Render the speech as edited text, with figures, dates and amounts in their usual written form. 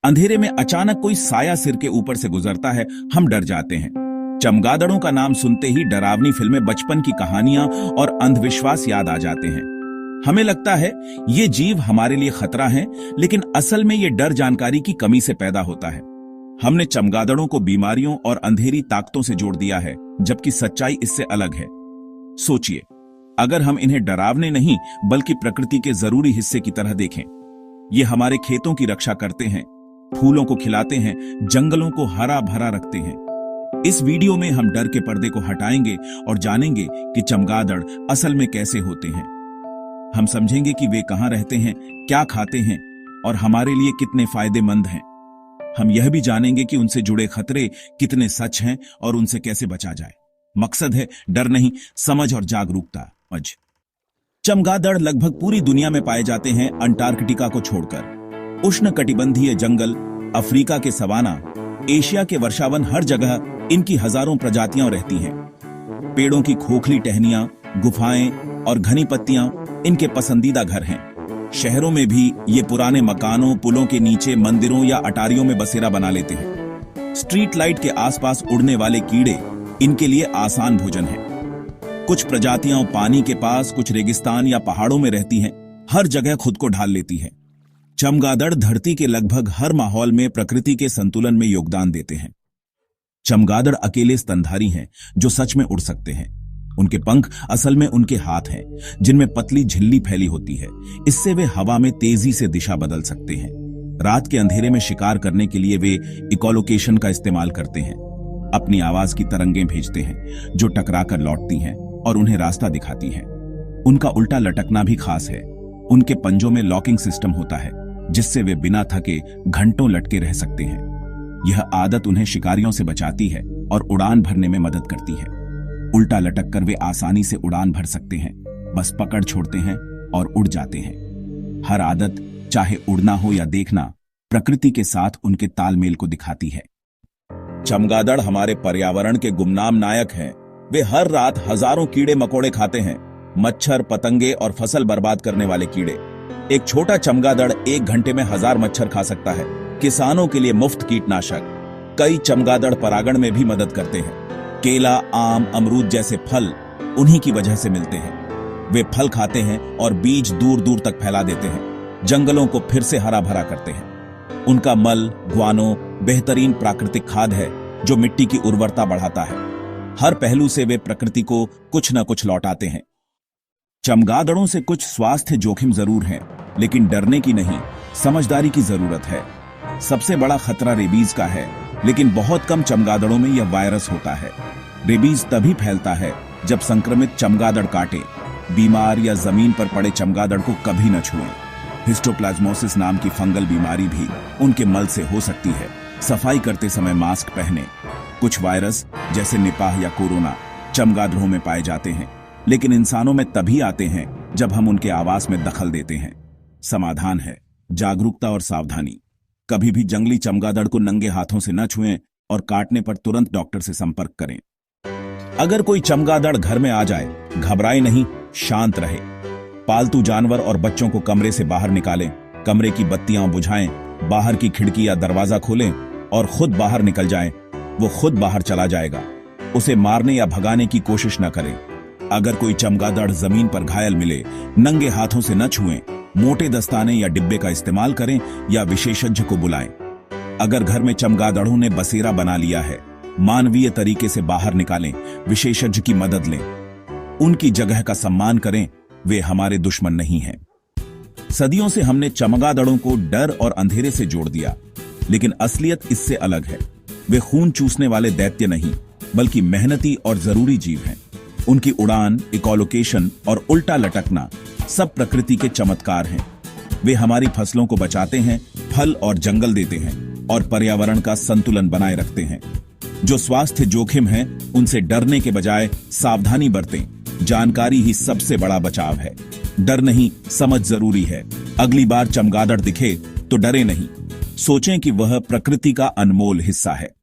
अंधेरे में अचानक कोई साया सिर के ऊपर से गुजरता है, हम डर जाते हैं। चमगादड़ों का नाम सुनते ही डरावनी फिल्में, बचपन की कहानियां और अंधविश्वास याद आ जाते हैं। हमें लगता है ये जीव हमारे लिए खतरा है, लेकिन असल में ये डर जानकारी की कमी से पैदा होता है। हमने चमगादड़ों को बीमारियों और अंधेरी ताकतों से जोड़ दिया है, जबकि सच्चाई इससे अलग है। सोचिए, अगर हम इन्हें डरावने नहीं बल्कि प्रकृति के जरूरी हिस्से की तरह देखें। ये हमारे खेतों की रक्षा करते हैं, फूलों को खिलाते हैं, जंगलों को हरा भरा रखते हैं। इस वीडियो में हम डर के पर्दे को हटाएंगे और जानेंगे कि चमगादड़ असल में कैसे होते हैं। हम समझेंगे कि वे कहां रहते हैं, क्या खाते हैं और हमारे लिए कितने फायदेमंद हैं। हम यह भी जानेंगे कि उनसे जुड़े खतरे कितने सच हैं और उनसे कैसे बचा जाए। मकसद है डर नहीं, समझ और जागरूकता। चमगादड़ लगभग पूरी दुनिया में पाए जाते हैं, अंटार्कटिका को छोड़कर। उष्णकटिबंधीय जंगल, अफ्रीका के सवाना, एशिया के वर्षावन, हर जगह इनकी हजारों प्रजातियां रहती हैं। पेड़ों की खोखली टहनियां, गुफाएं और घनी पत्तियां इनके पसंदीदा घर हैं। शहरों में भी ये पुराने मकानों, पुलों के नीचे, मंदिरों या अटारियों में बसेरा बना लेते हैं। स्ट्रीट लाइट के आसपास उड़ने वाले कीड़े इनके लिए आसान भोजन है। कुछ प्रजातियां पानी के पास, कुछ रेगिस्तान या पहाड़ों में रहती हैं, हर जगह खुद को ढाल लेती है। चमगादड़ धरती के लगभग हर माहौल में प्रकृति के संतुलन में योगदान देते हैं। चमगादड़ अकेले स्तनधारी हैं जो सच में उड़ सकते हैं। उनके पंख असल में उनके हाथ हैं, जिनमें पतली झिल्ली फैली होती है। इससे वे हवा में तेजी से दिशा बदल सकते हैं। रात के अंधेरे में शिकार करने के लिए वे इकोलोकेशन का इस्तेमाल करते हैं। अपनी आवाज की तरंगें भेजते हैं जो टकराकर लौटती हैं और उन्हें रास्ता दिखाती हैं। उनका उल्टा लटकना भी खास है। उनके पंजों में लॉकिंग सिस्टम होता है, जिससे वे बिना थके घंटों लटके रह सकते हैं। यह आदत उन्हें शिकारियों से बचाती है और उड़ान भरने में मदद करती है। उल्टा लटक कर वे आसानी से उड़ान भर सकते हैं, बस पकड़ छोड़ते हैं और उड़ जाते हैं। हर आदत, चाहे उड़ना हो या देखना, प्रकृति के साथ उनके तालमेल को दिखाती है। चमगादड़ हमारे पर्यावरण के गुमनाम नायक हैं। वे हर रात हजारों कीड़े मकोड़े खाते हैं, मच्छर, पतंगे और फसल बर्बाद करने वाले कीड़े। एक छोटा चमगादड़ 1 घंटे में 1000 मच्छर खा सकता है। किसानों के लिए मुफ्त कीटनाशक। कई चमगादड़ परागण में भी मदद करते हैं। केला, आम, अमरूद जैसे फल उन्हीं की वजह से मिलते हैं। वे फल खाते हैं और बीज दूर दूर तक फैला देते हैं, जंगलों को फिर से हरा भरा करते हैं। उनका मल, ग्वानो, बेहतरीन प्राकृतिक खाद है जो मिट्टी की उर्वरता बढ़ाता है। हर पहलू से वे प्रकृति को कुछ न कुछ लौटाते हैं। चमगादड़ों से कुछ स्वास्थ्य जोखिम जरूर हैं, लेकिन डरने की नहीं, समझदारी की जरूरत है। सबसे बड़ा खतरा रेबीज का है, लेकिन बहुत कम चमगादड़ों में यह वायरस होता है। रेबीज तभी फैलता है जब संक्रमित चमगादड़ काटे। बीमार या जमीन पर पड़े चमगादड़ को कभी न छुएं। हिस्टोप्लाज्मोसिस नाम की फंगल बीमारी भी उनके मल से हो सकती है। सफाई करते समय मास्क पहने। कुछ वायरस जैसे निपाह या कोरोना चमगादड़ों में पाए जाते हैं, लेकिन इंसानों में तभी आते हैं जब हम उनके आवास में दखल देते हैं। समाधान है जागरूकता और सावधानी। कभी भी जंगली चमगादड़ को नंगे हाथों से न छुएं और काटने पर तुरंत डॉक्टर से संपर्क करें। अगर कोई चमगादड़ घर में आ जाए, घबराए नहीं, शांत रहे। पालतू जानवर और बच्चों को कमरे से बाहर निकालें। कमरे की बत्तियां बुझाएं, बाहर की खिड़की या दरवाजा खोलें और खुद बाहर निकल जाएं। वो खुद बाहर चला जाएगा। उसे मारने या भगाने की कोशिश न करें। अगर कोई चमगादड़ जमीन पर घायल मिले, नंगे हाथों से न छुएं। मोटे दस्ताने या डिब्बे का इस्तेमाल करें या विशेषज्ञ को बुलाएं। अगर घर में चमगादड़ों ने बसेरा बना लिया है, मानवीय तरीके से बाहर निकालें, विशेषज्ञ की मदद लें। उनकी जगह का सम्मान करें, वे हमारे दुश्मन नहीं हैं। सदियों से हमने चमगादड़ों को डर और अंधेरे से जोड़ दिया, लेकिन असलियत इससे अलग है। वे खून चूसने वाले दैत्य नहीं, बल्कि मेहनती और जरूरी जीव हैं। उनकी उड़ान, इकोलोकेशन और उल्टा लटकना सब प्रकृति के चमत्कार हैं। वे हमारी फसलों को बचाते हैं, फल और जंगल देते हैं और पर्यावरण का संतुलन बनाए रखते हैं। जो स्वास्थ्य जोखिम है, उनसे डरने के बजाय सावधानी बरतें। जानकारी ही सबसे बड़ा बचाव है। डर नहीं, समझ जरूरी है। अगली बार चमगादड़ दिखे तो डरे नहीं, सोचें कि वह प्रकृति का अनमोल हिस्सा है।